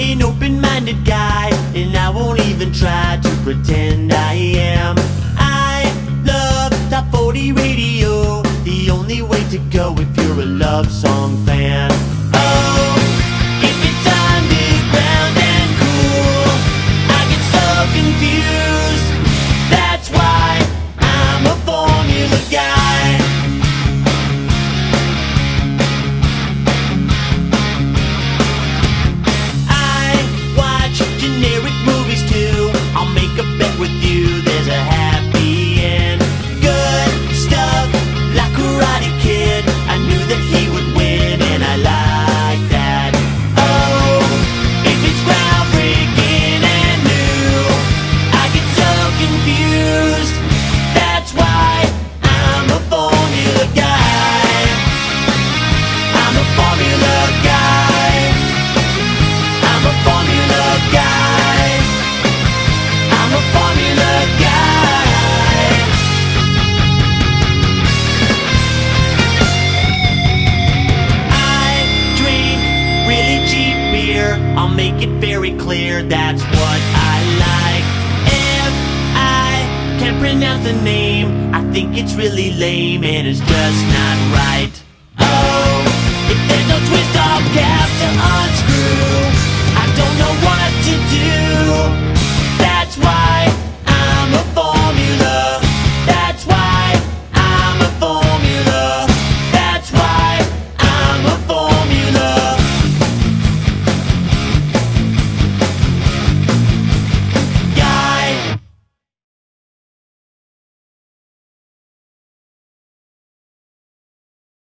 An open-minded guy, and I won't even try to pretend I am. I love Top 40 radio, the only way to go if you're a love song fan. Oh, if it's underground and cool, I get so confused. That's why I'm a formula guy. Generic movies too. I'll make a bet with you there's a happy end. Good stuff like Karate Kid. I knew that he would win and I like that. Oh, if it's groundbreaking and new, I get so confused. That's why I'm a formula guy. I'm a formula guy. I'm a formula guy. I'm a formula guy. I drink really cheap beer. I'll make it very clear that's what I like. If I can't pronounce the name, I think it's really lame and it's just not right. Oh, if there's no twist off cap to unscrew, I don't know what to do.